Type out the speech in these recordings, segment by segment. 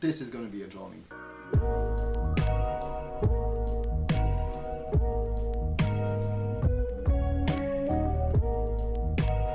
this is gonna be a journey.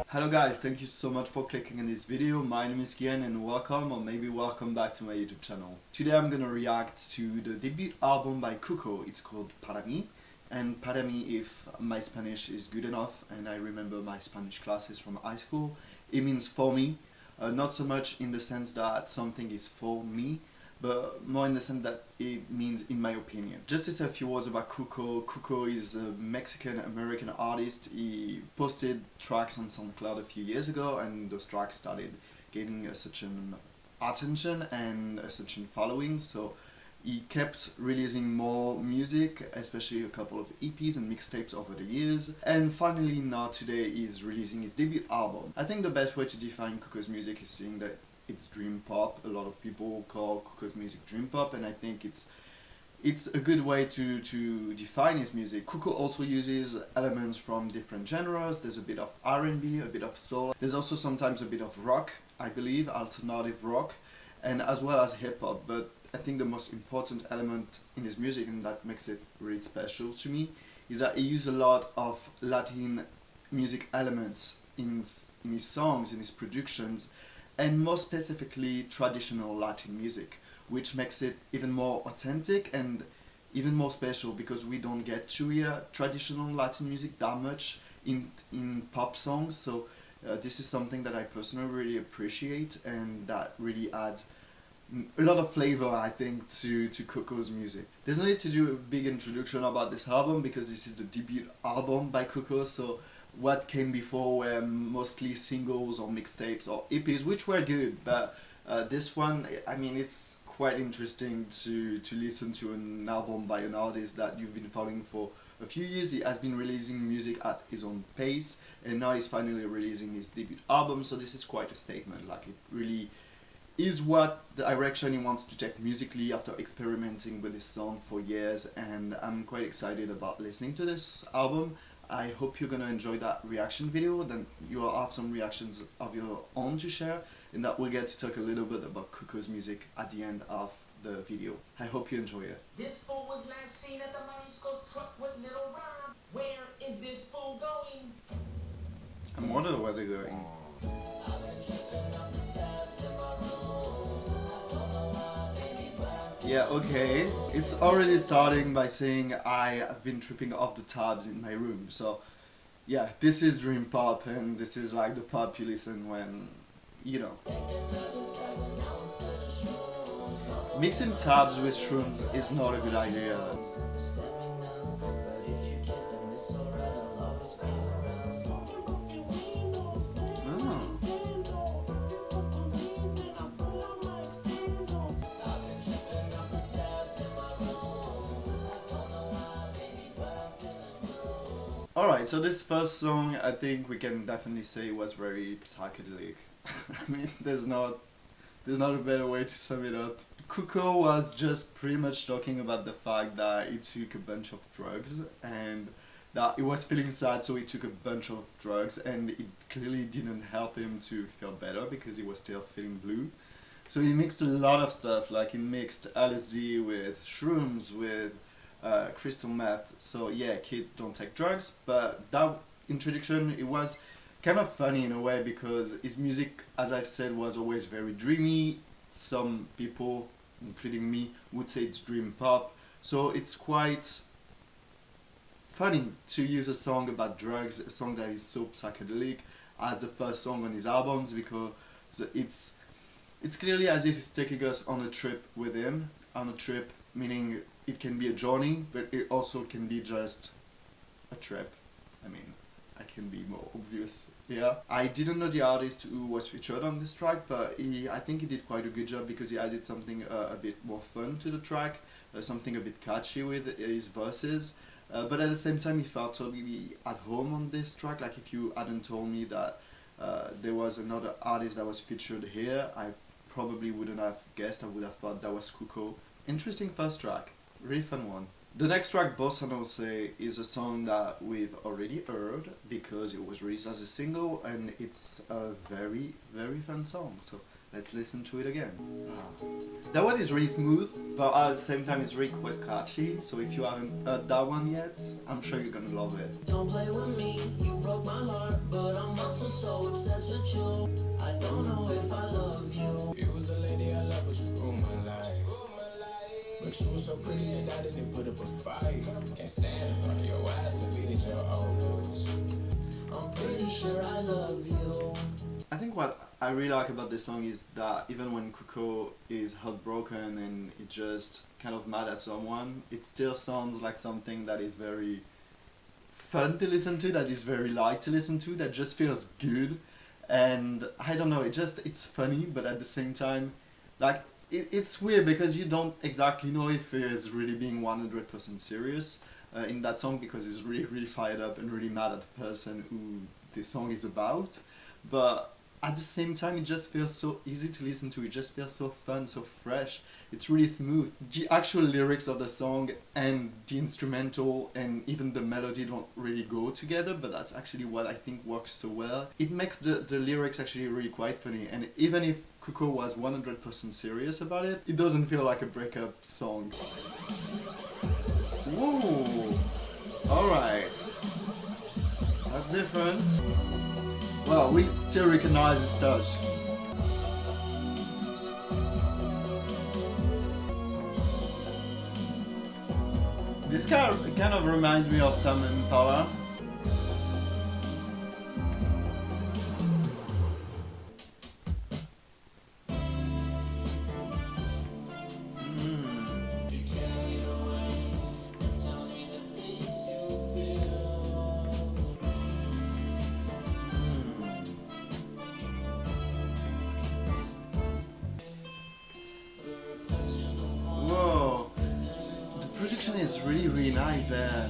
Hello guys, thank you so much for clicking on this video. My name is Gian and welcome, or maybe welcome back to my YouTube channel. Today I'm gonna react to the debut album by Cuco. It's called Para mí. And para mí, if my Spanish is good enough, and I remember my Spanish classes from high school, it means for me. Not so much in the sense that something is for me, but more in the sense that it means in my opinion. Just to say a few words about Cuco. Cuco is a Mexican-American artist. He posted tracks on Soundcloud a few years ago, and those tracks started gaining such an attention and such a following. So he kept releasing more music, especially a couple of EPs and mixtapes over the years. And finally now today he's releasing his debut album. I think the best way to define Cuco's music is saying that it's dream pop. A lot of people call Cuco's music dream pop, and I think it's a good way to define his music. Cuco also uses elements from different genres. There's a bit of R&B, a bit of soul. There's also sometimes a bit of rock, I believe, alternative rock, and as well as hip-hop. But I think the most important element in his music, and that makes it really special to me, is that he uses a lot of Latin music elements in his songs, in his productions, and more specifically traditional Latin music, which makes it even more authentic and even more special, because we don't get to hear traditional Latin music that much in pop songs. So this is something that I personally really appreciate, and that really adds a lot of flavor, I think, to Cuco's music. There's no need to do a big introduction about this album, because this is the debut album by Cuco. So what came before were mostly singles or mixtapes or EPs, which were good, but this one, I mean, it's quite interesting to listen to an album by an artist that you've been following for a few years. He has been releasing music at his own pace, and now he's finally releasing his debut album. So this is quite a statement. Like, it really is what the direction he wants to take musically after experimenting with this song for years, and I'm quite excited about listening to this album. I hope you're gonna enjoy that reaction video. Then you'll have some reactions of your own to share, and that we'll get to talk a little bit about Cuco's music at the end of the video. I hope you enjoy it. This fool was last seen at the Marisco's truck with little Rob. Where is this fool going? I'm wondering where they're going. Yeah, okay. It's already starting by saying I have been tripping off the tabs in my room. So yeah, this is dream pop, and this is like the pop you listen when, you know. Mixing tabs with shrooms is not a good idea. Alright, so this first song, I think we can definitely say was very psychedelic. I mean, there's not a better way to sum it up. Cuco was just pretty much talking about the fact that he took a bunch of drugs, and that he was feeling sad, so he took a bunch of drugs, and it clearly didn't help him to feel better because he was still feeling blue. So he mixed a lot of stuff, like he mixed LSD with shrooms, with crystal meth. So yeah, kids, don't take drugs. But that introduction, it was kind of funny in a way, because his music, as I've said, was always very dreamy. Some people, including me, would say it's dream pop. So it's quite funny to use a song about drugs, a song that is so psychedelic, as the first song on his albums, because it's clearly as if he's taking us on a trip with him. On a trip meaning it can be a journey, but it also can be just a trip. I mean, I can be more obvious. Yeah, I didn't know the artist who was featured on this track, but I think he did quite a good job, because he added something a bit more fun to the track, something a bit catchy with his verses. But at the same time, he felt totally at home on this track. Like, if you hadn't told me that there was another artist that was featured here, I probably wouldn't have guessed. I would have thought that was Cuco. Interesting first track, really fun one. The next track, Bossa Noche, is a song that we've already heard because it was released as a single, and it's a very, very fun song. So Let's listen to it again. That one is really smooth, but at the same time it's really quite catchy. So if you haven't heard that one yet, I'm sure you're gonna love it. Don't play with me, you broke my heart, but I'm also so obsessed with you. I don't know if I love you. You was a lady I love, but you ruined my life. But you were so pretty and I didn't put up a fight. Can't stand her, your ass deleted your old news. I'm pretty sure I love you. I think what I really like about this song is that even when Cuco is heartbroken and it just kind of mad at someone, it still sounds like something that is very fun to listen to, that is very light to listen to, that just feels good. And I don't know, it's funny, but at the same time, like it's weird because you don't exactly know if he's really being 100% serious in that song, because he's really, really fired up and really mad at the person who this song is about. But at the same time, it just feels so easy to listen to. It just feels so fun, so fresh. It's really smooth. The actual lyrics of the song and the instrumental and even the melody don't really go together, but that's actually what I think works so well. It makes the lyrics actually really quite funny, and even if Cuco was 100% serious about it, it doesn't feel like a breakup song. Whoa! Alright. That's different. Well, we still recognize his touch. This kind of reminds me of Tame Impala. Whoa, the production is really, really nice there.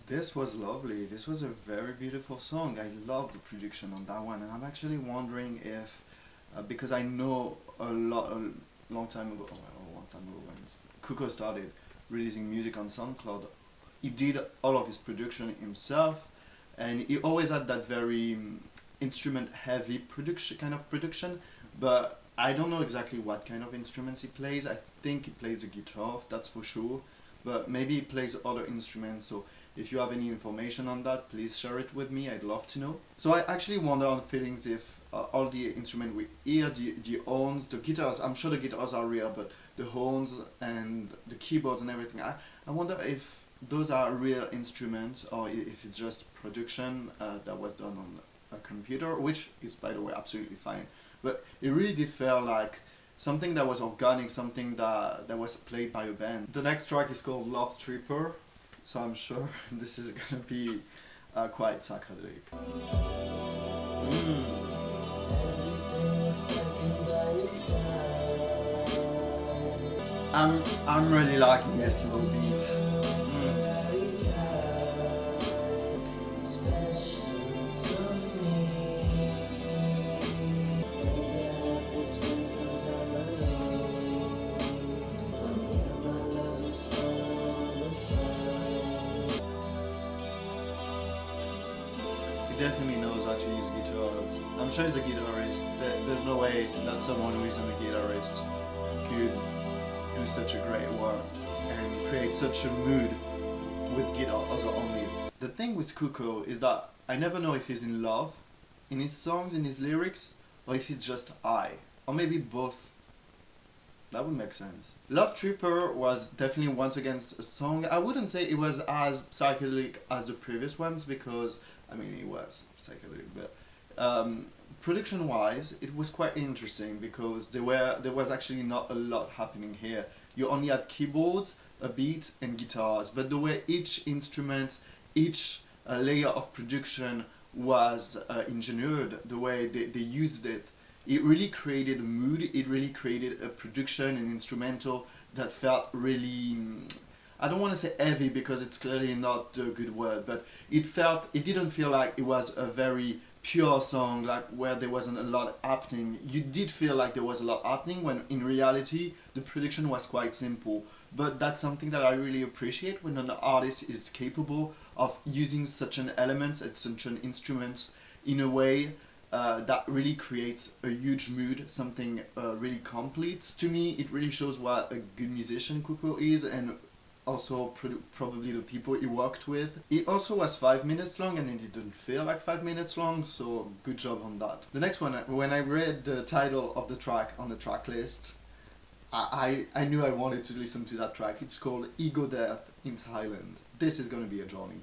This was lovely. This was a very beautiful song. I love the production on that one, and I'm actually wondering if, because I know a long time ago when Cuco started releasing music on Soundcloud, he did all of his production himself, and he always had that very instrument heavy production, but I don't know exactly what kind of instruments he plays. I think he plays the guitar, that's for sure, but maybe he plays other instruments. So if you have any information on that, please share it with me. I'd love to know. So I actually wonder on feelings if all the instruments we hear, the horns, the guitars, I'm sure the guitars are real, but the horns and the keyboards and everything, I wonder if those are real instruments or if it's just production that was done on a computer, which is, by the way, absolutely fine. But it really did feel like something that was organic, something that was played by a band. The next track is called Love Tripper, so I'm sure this is gonna be quite psychedelic. I'm really liking this little beat. Definitely knows how to use guitars. I'm sure he's a guitarist. There's no way that someone who isn't a guitarist could do such a great work and create such a mood with guitars only. The thing with Cuco is that I never know if he's in love in his songs, in his lyrics, or if he's just high, or maybe both. That would make sense. Love Tripper was definitely once again a song. I wouldn't say it was as psychedelic as the previous ones, because I mean it was psychedelic, but production wise it was quite interesting because there was actually not a lot happening here. You only had keyboards, a beat and guitars, but the way each instrument, each layer of production was engineered, the way they used it, it really created a mood, it really created a production and instrumental that felt really, I don't want to say heavy because it's clearly not a good word, but it didn't feel like it was a very pure song, like where there wasn't a lot happening. You did feel like there was a lot happening when in reality the production was quite simple. But that's something that I really appreciate when an artist is capable of using such an element and such an instrument in a way that really creates a huge mood, something really complete. To me, it really shows what a good musician Cuco is, and also probably the people he worked with. It also was 5 minutes long and it didn't feel like 5 minutes long, so good job on that. The next one, when I read the title of the track on the track list, I knew I wanted to listen to that track. It's called Ego Death in Thailand. This is gonna be a journey.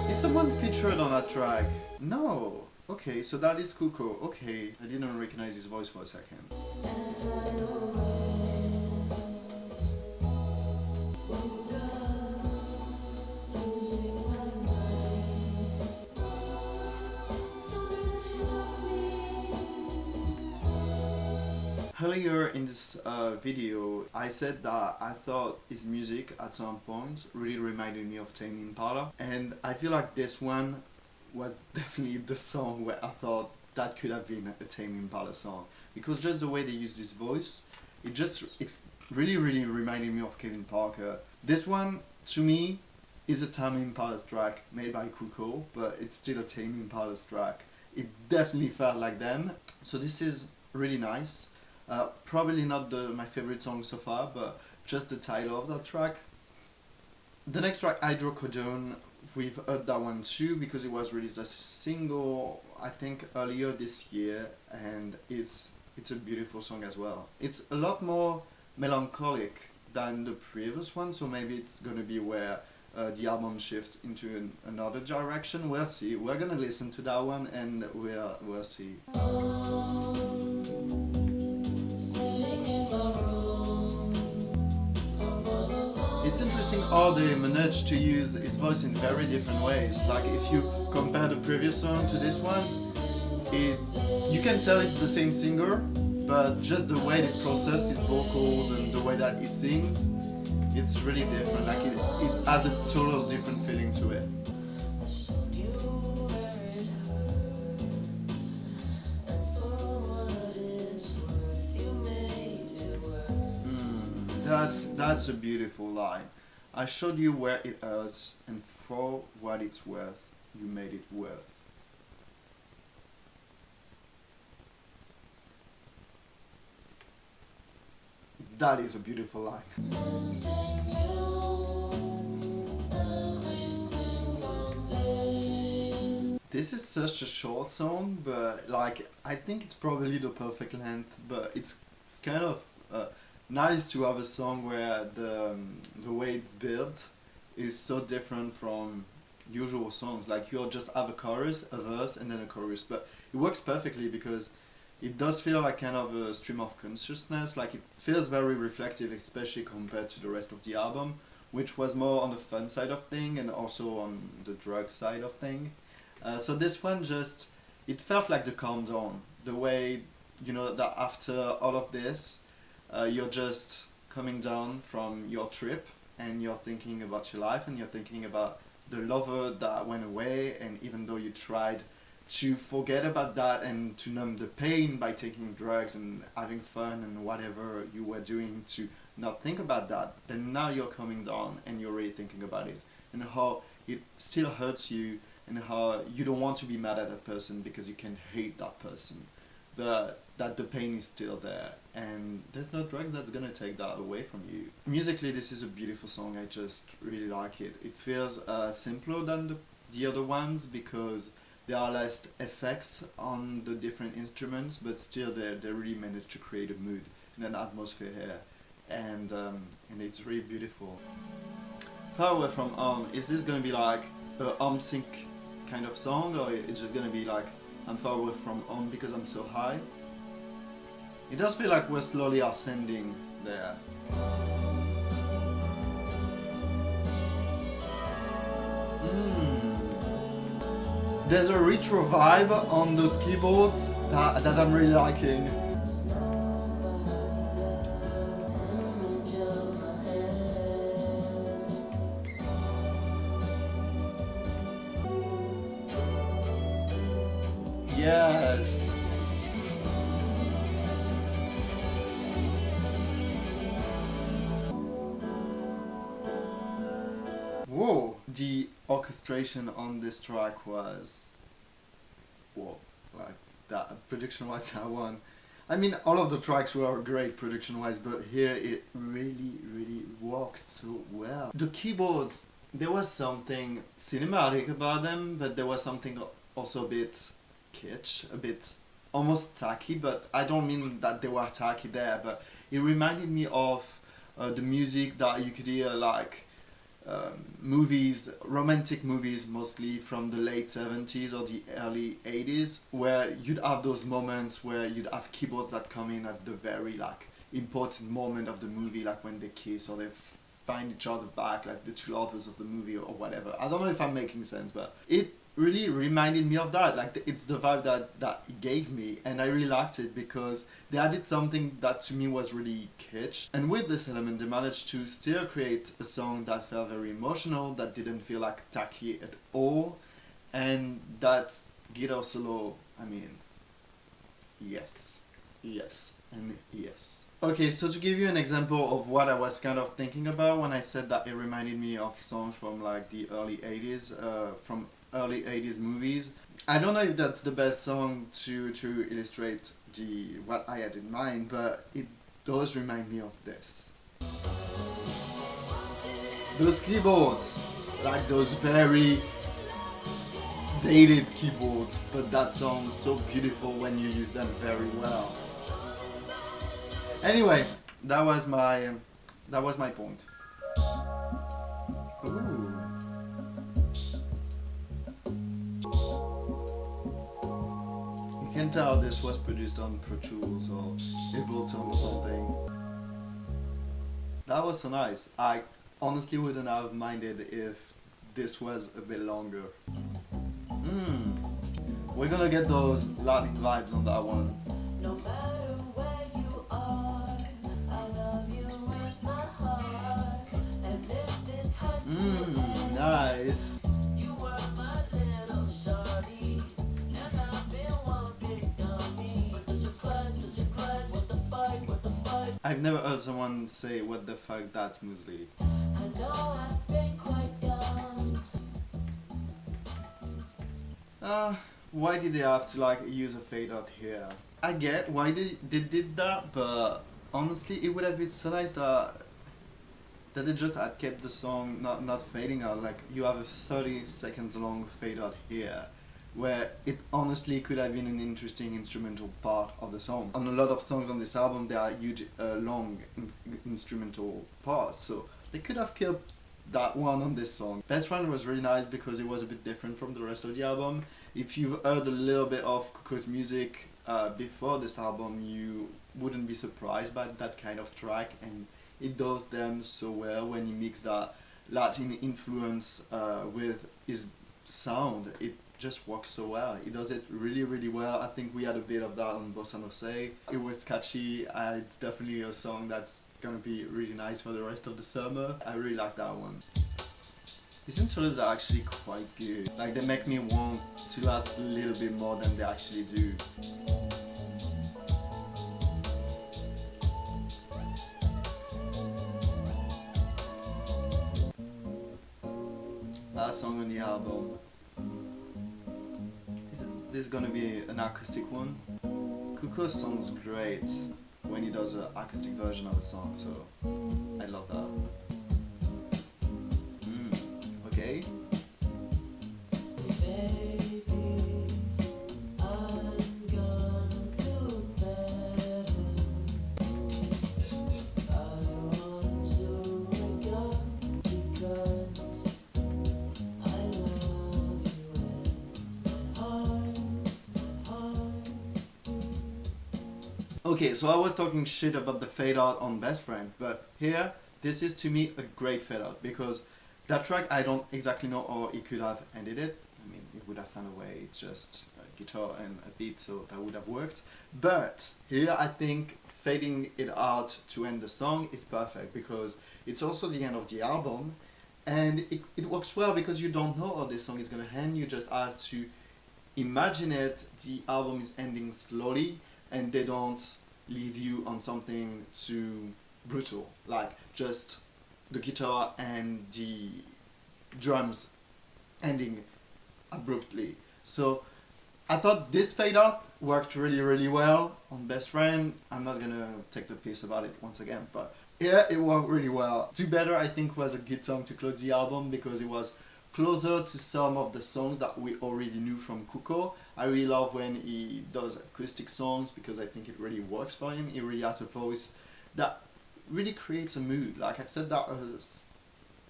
Is someone featured on that track? No. Okay, so that is Cuco. Okay, I didn't recognize his voice for a second. Earlier in this video, I said that I thought his music at some point really reminded me of Tame Impala, and I feel like this one was definitely the song where I thought that could have been a Tame Impala song, because just the way they use this voice, it's really reminded me of Kevin Parker. This one, to me, is a Tame Impala's track made by Cuco, but it's still a Tame Impala's track. It definitely felt like them, so this is really nice. Probably not my favorite song so far, but just the title of that track. The next track, Hydrocodone, we've heard that one too because it was released as a single, I think, earlier this year, and it's a beautiful song as well. It's a lot more melancholic than the previous one, so maybe it's gonna be where the album shifts into another direction. We'll see. We're gonna listen to that one and we'll see. It's interesting how they managed to use his voice in very different ways. Like if you compare the previous song to this one, you can tell it's the same singer, but just the way they processed his vocals and the way that he sings, it's really different. Like it has a total different feeling to it. That's a beautiful line. I showed you where it hurts, and for what it's worth, you made it worth. That is a beautiful line. This is such a short song, but like I think it's probably the perfect length. But it's kind of nice to have a song where the way it's built is so different from usual songs. Like you'll just have a chorus, a verse, and then a chorus. But it works perfectly because it does feel like kind of a stream of consciousness. Like it feels very reflective, especially compared to the rest of the album, which was more on the fun side of thing and also on the drug side of thing. So this one just, it felt like the calm down. The way, you know, that after all of this, you're just coming down from your trip and you're thinking about your life and you're thinking about the lover that went away, and even though you tried to forget about that and to numb the pain by taking drugs and having fun and whatever you were doing to not think about that, then now you're coming down and you're really thinking about it and how it still hurts you and how you don't want to be mad at that person because you can hate that person, but that the pain is still there and there's no drugs that's gonna take that away from you. Musically, this is a beautiful song. I just really like it. It feels simpler than the other ones because there are less effects on the different instruments, but still they really managed to create a mood and an atmosphere here, and it's really beautiful. Far Away From Home, is this gonna be like a home sync kind of song, or it's just gonna be like I'm far away from home because I'm so high? It does feel like we're slowly ascending there. There's a retro vibe on those keyboards that I'm really liking. Yes. Whoa, the orchestration on this track was whoa, like that production wise I won. I mean all of the tracks were great production wise, but here it really worked so well. The keyboards, there was something cinematic about them, but there was something also a bit kitsch, a bit almost tacky, but I don't mean that they were tacky there, but it reminded me of the music that you could hear like movies, romantic movies mostly from the late 70s or the early 80s, where you'd have those moments where you'd have keyboards that come in at the very like important moment of the movie, like when they kiss or they find each other back, like the two lovers of the movie or whatever. I don't know if I'm making sense, but it really reminded me of that. Like it's the vibe that it gave me, and I really liked it because they added something that to me was really kitsch, and with this element they managed to still create a song that felt very emotional, that didn't feel like tacky at all, and that guitar solo, I mean, yes, and yes. Okay, so to give you an example of what I was kind of thinking about when I said that it reminded me of songs from like the early 80s, from early 80s movies. I don't know if that's the best song to illustrate the what I had in mind, but it does remind me of this. Those keyboards, like those very dated keyboards, but that sounds so beautiful when you use them very well. Anyway, that was my point. Ooh. You can tell this was produced on Pro Tools or Ableton or something. That was so nice. I honestly wouldn't have minded if this was a bit longer. We're gonna get those Latin vibes on that one. No matter where you are, I love you with my heart. And if this has Nice. you were my little shawty, and I've been one big dummy. Such a class, what the fight? I've never heard someone say what the fuck that smoothly. I know I've been quite young. Why did they have to like use a fade out here? I get why they did that, but honestly it would have been so nice that they just had kept the song not fading out. Like you have a 30 seconds long fade out here, where it honestly could have been an interesting instrumental part of the song. On a lot of songs on this album there are huge long instrumental parts, so they could have kept that one on this song. Best Friend was really nice because it was a bit different from the rest of the album. If you've heard a little bit of Cuco's music before this album, you wouldn't be surprised by that kind of track, and it does them so well when you mix that Latin influence with his sound. It just works so well. He does it really well. I think we had a bit of that on Bossa Nose. It was catchy. It's definitely a song that's gonna be really nice for the rest of the summer. I really like that one. These intros are actually quite good. Like they make me want to last a little bit more than they actually do. Last song on the album. This is gonna be an acoustic one. Cuco sounds great when he does an acoustic version of a song, so I love that. Okay. Baby, I'm gonna do better. I want to wake up because I love you with my heart. Okay, so I was talking shit about the fade out on Best Friend, but here, this is to me a great fade out because that track I don't exactly know how he could have ended it. I mean, he would have found a way, it's just a guitar and a beat, so that would have worked. But here I think fading it out to end the song is perfect because it's also the end of the album, and it works well because you don't know how this song is gonna end. You just have to imagine it, the album is ending slowly and they don't leave you on something too brutal, like just the guitar and the drums ending abruptly. So I thought this fade out worked really well on Best Friend. I'm not gonna take the piss about it once again, but yeah, it worked really well. Do Better, I think, was a good song to close the album because it was closer to some of the songs that we already knew from Cuco. I really love when he does acoustic songs because I think it really works for him. He really has a voice that really creates a mood. Like I've said that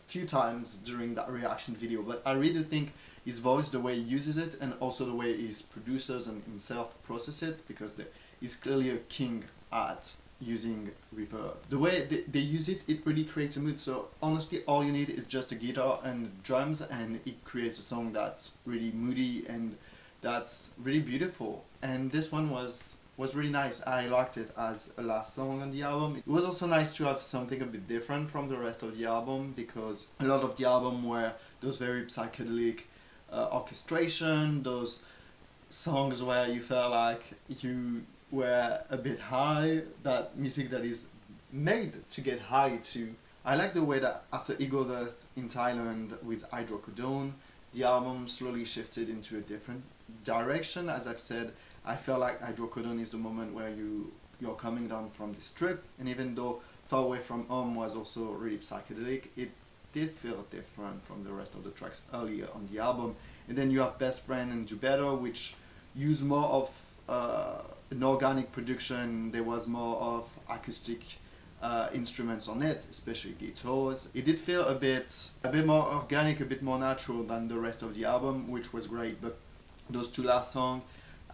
few times during that reaction video, but I really think his voice, the way he uses it, and also the way his producers and himself process it, because he's clearly a king at using reverb. The way they use it, it really creates a mood. So honestly, all you need is just a guitar and drums, and it creates a song that's really moody and that's really beautiful. And this one was really nice. I liked it as a last song on the album. It was also nice to have something a bit different from the rest of the album, because a lot of the album were those very psychedelic orchestration, those songs where you felt like you were a bit high, that music that is made to get high to. I like the way that after Ego Death in Thailand with Hydrocodone, the album slowly shifted into a different direction. As I've said, I felt like Hydrocodone is the moment where you're coming down from this trip, and even though Far Away From Home was also really psychedelic, it did feel different from the rest of the tracks earlier on the album. And then you have Best Friend and Do Better, which use more of an organic production. There was more of acoustic instruments on it, especially guitars. It did feel a bit more organic, a bit more natural than the rest of the album, which was great. But those two last songs,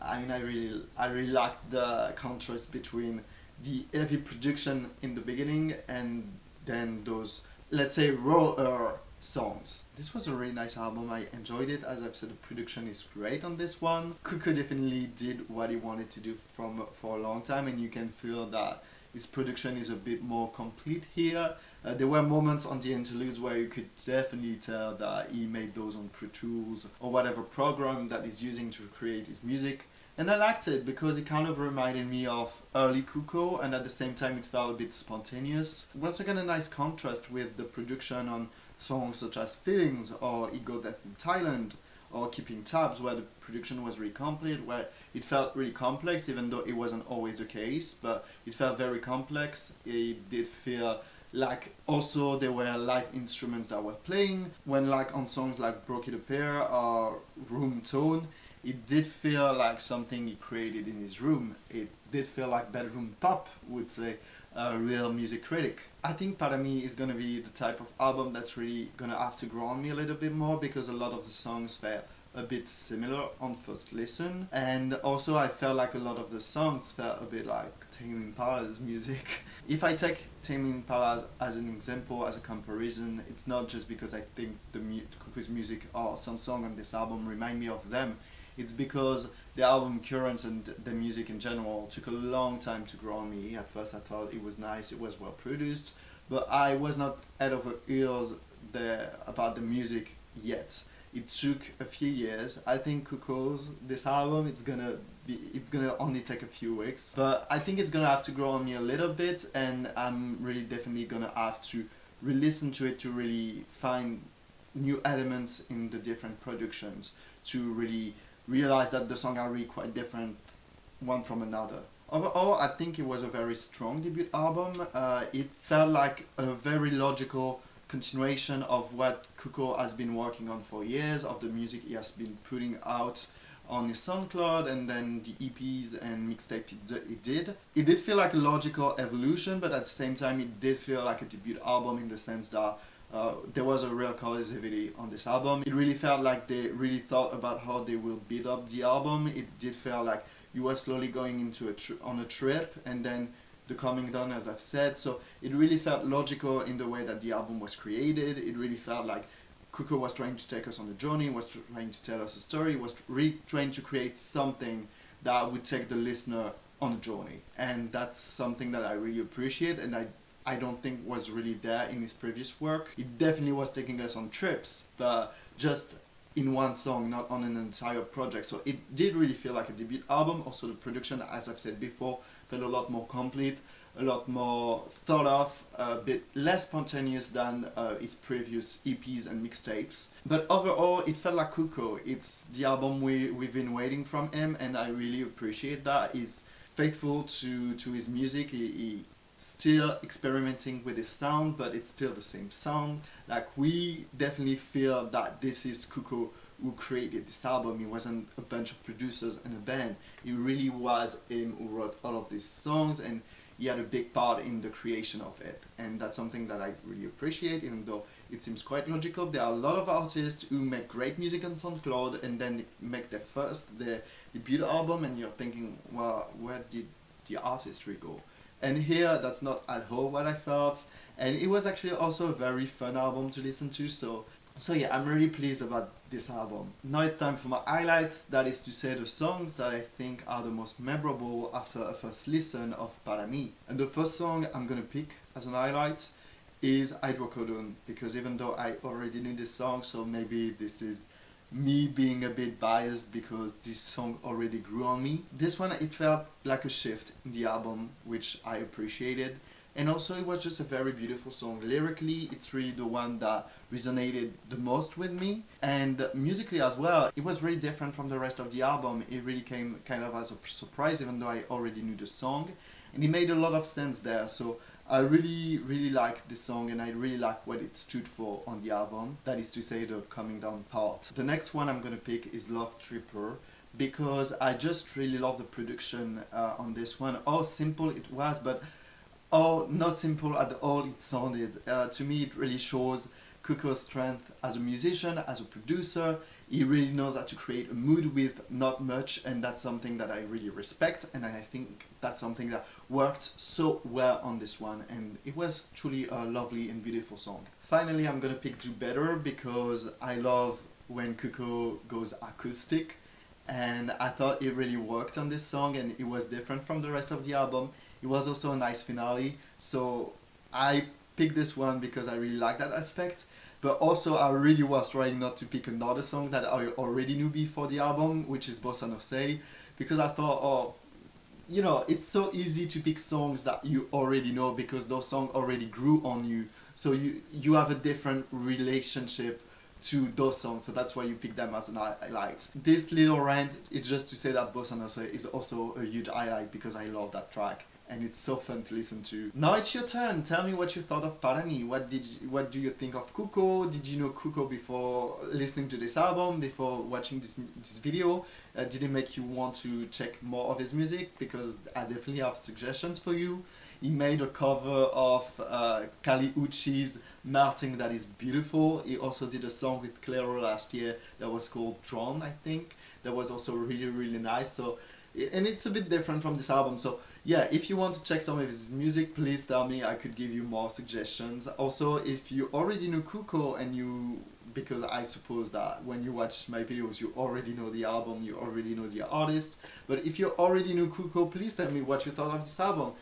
I mean, I really liked the contrast between the heavy production in the beginning and then those, let's say, rawer songs. This was a really nice album. I enjoyed it. As I've said, the production is great on this one. Kuku definitely did what he wanted to do for a long time, and you can feel that his production is a bit more complete here. There were moments on the interludes where you could definitely tell that he made those on Pro Tools or whatever program that he's using to create his music. And I liked it because it kind of reminded me of early Cuco, and at the same time it felt a bit spontaneous. Once again, a nice contrast with the production on songs such as Feelings or Ego Death in Thailand or Keeping Tabs, where the production was really complete, where it felt really complex, even though it wasn't always the case, but it felt very complex. It did feel like also there were live instruments that were playing, when like on songs like Broke It Appear or Room Tone, it did feel like something he created in his room. It did feel like bedroom pop, would say a real music critic. I think Parami is gonna be the type of album that's really gonna have to grow on me a little bit more, because a lot of the songs felt a bit similar on first listen, and also I felt like a lot of the songs felt a bit like Tame Impala's music. If I take Tame Impala as an example, as a comparison, it's not just because I think the Kuku's music or some song on this album remind me of them. It's because the album Currents and the music in general took a long time to grow on me. At first I thought it was nice, it was well produced, but I was not head over heels there about the music yet. It took a few years. I think Cuco's, this album, it's gonna only take a few weeks, but I think it's gonna have to grow on me a little bit, and I'm really definitely gonna have to re-listen to it to really find new elements in the different productions, to really realize that the songs are really quite different one from another. Overall, I think it was a very strong debut album. It felt like a very logical continuation of what Cuco has been working on for years, of the music he has been putting out on his Soundcloud and then the EPs and mixtape he did. It did feel like a logical evolution, but at the same time it did feel like a debut album in the sense that there was a real cohesivity on this album. It really felt like they really thought about how they will build up the album. It did feel like you were slowly going into on a trip, and then the coming down, as I've said. So it really felt logical in the way that the album was created. It really felt like Cuco was trying to take us on a journey, was trying to tell us a story, was really trying to create something that would take the listener on a journey. And that's something that I really appreciate, and I don't think was really there in his previous work. It definitely was taking us on trips, but just in one song, not on an entire project. So it did really feel like a debut album. Also the production, as I've said before, felt a lot more complete, a lot more thought of, a bit less spontaneous than its previous EPs and mixtapes. But overall, it felt like Cuco. It's the album we've been waiting from him, and I really appreciate that. He's faithful to his music. He still experimenting with his sound, but it's still the same sound. Like, we definitely feel that this is Cuco who created this album. It wasn't a bunch of producers and a band. It really was him who wrote all of these songs, and he had a big part in the creation of it. And that's something that I really appreciate, even though it seems quite logical. There are a lot of artists who make great music on SoundCloud and then make their debut album, and you're thinking, well, where did the artistry go? And here, that's not at all what I felt. And it was actually also a very fun album to listen to. So yeah, I'm really pleased about this album. Now it's time for my highlights, that is to say the songs that I think are the most memorable after a first listen of Para Mí. And the first song I'm gonna pick as an highlight is Hydrocodone, because even though I already knew this song, so maybe this is me being a bit biased because this song already grew on me. This one, it felt like a shift in the album, which I appreciated. And also it was just a very beautiful song. Lyrically, it's really the one that resonated the most with me. And musically as well, it was really different from the rest of the album. It really came kind of as a surprise, even though I already knew the song. And it made a lot of sense there. So I really like this song, and I really like what it stood for on the album. That is to say, the coming down part. The next one I'm gonna pick is Love Tripper, because I just really love the production on this one. How simple it was, but oh, not simple at all it sounded. To me, it really shows Cuco's strength as a musician, as a producer. He really knows how to create a mood with not much, and that's something that I really respect, and I think that's something that worked so well on this one, and it was truly a lovely and beautiful song. Finally, I'm gonna pick Do Better, because I love when Cuco goes acoustic, and I thought it really worked on this song, and it was different from the rest of the album. It was also a nice finale, so I picked this one because I really like that aspect. But also I really was trying not to pick another song that I already knew before the album, which is Bossa No Sei, because I thought, oh, you know, it's so easy to pick songs that you already know because those songs already grew on you. So you have a different relationship to those songs, so that's why you pick them as an highlight. This little rant is just to say that Bossa No Sei is also a huge highlight because I love that track. And it's so fun to listen to. Now it's your turn. Tell me what you thought of Para Mí. What do you think of Cuco? Did you know Cuco before listening to this album, before watching this video? Did it make you want to check more of his music? Because I definitely have suggestions for you. He made a cover of Kali Uchis Melting that is beautiful. He also did a song with Clairo last year that was called Drawn, I think. That was also really nice. So, and it's a bit different from this album. So yeah, if you want to check some of his music, please tell me. I could give you more suggestions. Also, if you already knew Cuco and because I suppose that when you watch my videos you already know the album, you already know the artist, but if you already knew Cuco, please tell me what you thought of this album.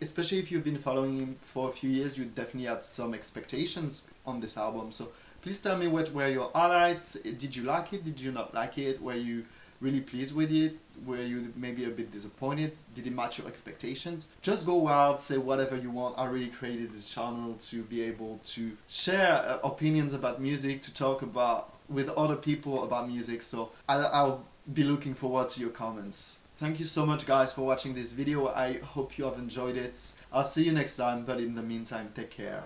Especially if you've been following him for a few years, you definitely had some expectations on this album. So please tell me what were your highlights. Did you like it? Did you not like it? Were you really pleased with it? Were you maybe a bit disappointed? Did it match your expectations? Just go wild, say whatever you want. I really created this channel to be able to share opinions about music, to talk with other people about music, so I'll be looking forward to your comments. Thank you so much guys for watching this video. I hope you have enjoyed it. I'll see you next time, but in the meantime, take care.